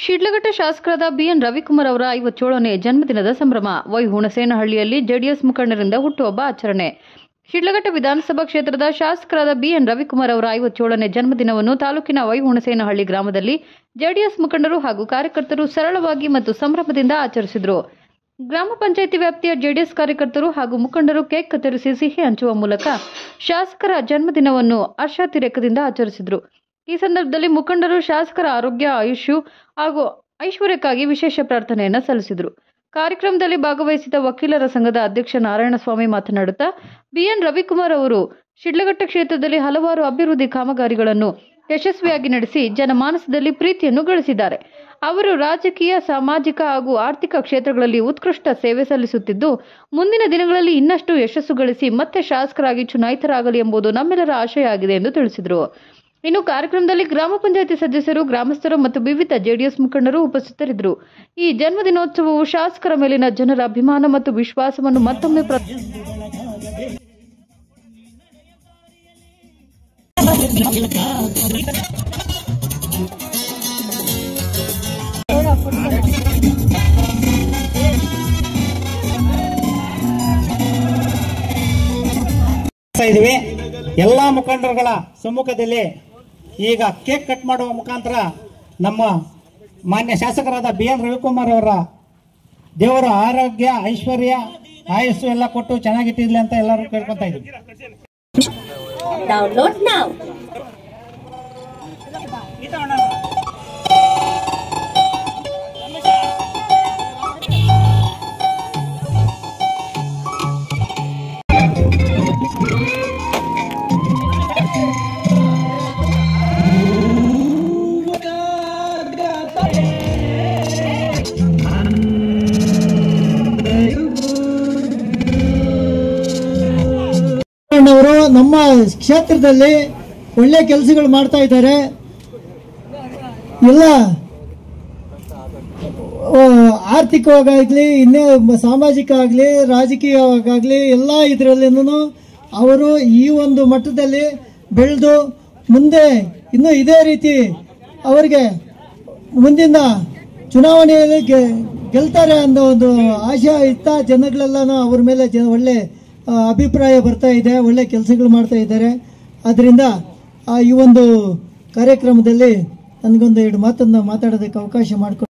ಶಿಡ್ಲಘಟ್ಟ ಶಾಸಕರಾದ ಬಿಎನ್ ರವಿಕುಮಾರ್ ಅವರ 57ನೇ ಜನ್ಮದಿನದ ಸಂಭ್ರಮ. ವೈ ಹುಣಸೇನಹಳ್ಳಿಯಲ್ಲಿ ಜೆಡಿಎಸ್ ಮುಖಂಡರಿಂದ ಹುಟ್ಟುಹಬ್ಬ ಆಚರಣೆ. ಶಿಡ್ಲಘಟ್ಟ ವಿಧಾನಸಭಾ ಕ್ಷೇತ್ರದ ಶಾಸಕರಾದ ಬಿಎನ್ ರವಿಕುಮಾರ್ ಅವರ 57ನೇ ಜನ್ಮದಿನವನ್ನು ತಾಲೂಕಿನ ವೈ ಹುಣಸೇನಹಳ್ಳಿ ಗ್ರಾಮದಲ್ಲಿ ಜೆಡಿಎಸ್ ಮುಖಂಡರು ಹಾಗೂ ಕಾರ್ಯಕರ್ತರು ಸರಳವಾಗಿ ಮತ್ತು ಸಂಭ್ರಮದಿಂದ ಆಚರಿಸಿದರು. ಗ್ರಾಮ ಪಂಚಾಯಿತಿ ವ್ಯಾಪ್ತಿಯ ಜೆಡಿಎಸ್ ಕಾರ್ಯಕರ್ತರು ಹಾಗೂ ಮುಖಂಡರು ಕೇಕ್ ಕತ್ತರಿಸಿ ಸಿಹಿ ಹಂಚುವ ಮೂಲಕ ಶಾಸಕರ ಜನ್ಮದಿನವನ್ನು ಹರ್ಷಾತಿರೇಕದಿಂದ ಆಚರಿಸಿದರು. ಈ ಸಂದರ್ಭದಲ್ಲಿ ಮುಖಂಡರು ಶಾಸಕರ ಆರೋಗ್ಯ, ಆಯುಷ್ಯ ಹಾಗೂ ಐಶ್ವರ್ಯಕ್ಕಾಗಿ ವಿಶೇಷ ಪ್ರಾರ್ಥನೆಯನ್ನು ಸಲ್ಲಿಸಿದರು. ಕಾರ್ಯಕ್ರಮದಲ್ಲಿ ಭಾಗವಹಿಸಿದ ವಕೀಲರ ಸಂಘದ ಅಧ್ಯಕ್ಷ ನಾರಾಯಣಸ್ವಾಮಿ ಮಾತನಾಡುತ್ತಾ, ಬಿಎನ್ ರವಿಕುಮಾರ್ ಅವರು ಶಿಡ್ಲಘಟ್ಟ ಕ್ಷೇತ್ರದಲ್ಲಿ ಹಲವಾರು ಅಭಿವೃದ್ಧಿ ಕಾಮಗಾರಿಗಳನ್ನು ಯಶಸ್ವಿಯಾಗಿ ನಡೆಸಿ ಜನಮಾನಸದಲ್ಲಿ ಪ್ರೀತಿಯನ್ನು ಗಳಿಸಿದ್ದಾರೆ. ಅವರು ರಾಜಕೀಯ, ಸಾಮಾಜಿಕ ಹಾಗೂ ಆರ್ಥಿಕ ಕ್ಷೇತ್ರಗಳಲ್ಲಿ ಉತ್ಕೃಷ್ಟ ಸೇವೆ ಸಲ್ಲಿಸುತ್ತಿದ್ದು, ಮುಂದಿನ ದಿನಗಳಲ್ಲಿ ಇನ್ನಷ್ಟು ಯಶಸ್ಸು ಗಳಿಸಿ ಮತ್ತೆ ಶಾಸಕರಾಗಿ ಚುನಾಯಿತರಾಗಲಿ ಎಂಬುದು ನಮ್ಮೆಲ್ಲರ ಆಶಯ ಆಗಿದೆ ಎಂದು ತಿಳಿಸಿದರು. ಇನ್ನು ಕಾರ್ಯಕ್ರಮದಲ್ಲಿ ಗ್ರಾಮ ಪಂಚಾಯಿತಿ ಸದಸ್ಯರು, ಗ್ರಾಮಸ್ಥರು ಮತ್ತು ವಿವಿಧ ಜೆಡಿಎಸ್ ಮುಖಂಡರು ಉಪಸ್ಥಿತರಿದ್ದರು. ಈ ಜನ್ಮದಿನೋತ್ಸವವು ಶಾಸಕರ ಮೇಲಿನ ಜನರ ಅಭಿಮಾನ ಮತ್ತು ವಿಶ್ವಾಸವನ್ನು ಮತ್ತೊಮ್ಮೆ ಎಲ್ಲಾ ಮುಖಂಡರುಗಳ ಸಮ್ಮುಖದಲ್ಲಿ ಈಗ ಕೇಕ್ ಕಟ್ ಮಾಡುವ ಮುಖಾಂತರ ನಮ್ಮ ಮಾನ್ಯ ಶಾಸಕರಾದ ಬಿಎನ್ ರವಿಕುಮಾರ್ ಅವರ ದೇವರ ಆರೋಗ್ಯ, ಐಶ್ವರ್ಯ, ಆಯಸ್ಸು ಎಲ್ಲ ಕೊಟ್ಟು ಚೆನ್ನಾಗಿಟ್ಟಿರ್ಲಿ ಅಂತ ಎಲ್ಲರೂ ಕೇಳ್ಕೊಂತ ಇದ್ದೀವಿ. ಅವರು ನಮ್ಮ ಕ್ಷೇತ್ರದಲ್ಲಿ ಒಳ್ಳೆ ಕೆಲಸಗಳು ಮಾಡ್ತಾ ಇದ್ದಾರೆ. ಎಲ್ಲ ಆರ್ಥಿಕವಾಗಲಿ, ಇನ್ನೇ ಸಾಮಾಜಿಕ ಆಗಲಿ, ರಾಜಕೀಯವಾಗಲಿ ಎಲ್ಲ ಇದರಲ್ಲಿನೂ ಅವರು ಈ ಒಂದು ಮಟ್ಟದಲ್ಲಿ ಬೆಳೆದು ಮುಂದೆ ಇನ್ನೂ ಇದೇ ರೀತಿ ಅವರಿಗೆ ಮುಂದಿನ ಚುನಾವಣೆಯಲ್ಲಿ ಗೆಲ್ತಾರೆ ಅನ್ನೋ ಒಂದು ಆಶಯ ಇತ್ತ ಜನಗಳೆಲ್ಲ ಅವ್ರ ಮೇಲೆ ಒಳ್ಳೆ ಅಭಿಪ್ರಾಯ ಬರ್ತಾ ಇದೆ. ಒಳ್ಳೆ ಕೆಲಸಗಳು ಮಾಡ್ತಾ ಇದ್ದಾರೆ. ಅದರಿಂದ ಈ ಒಂದು ಕಾರ್ಯಕ್ರಮದಲ್ಲಿ ನನಗೊಂದು 2 ಮಾತನ್ನು ಮಾತಾಡೋದಕ್ಕೆ ಅವಕಾಶ ಮಾಡಿಕೊಟ್ಟು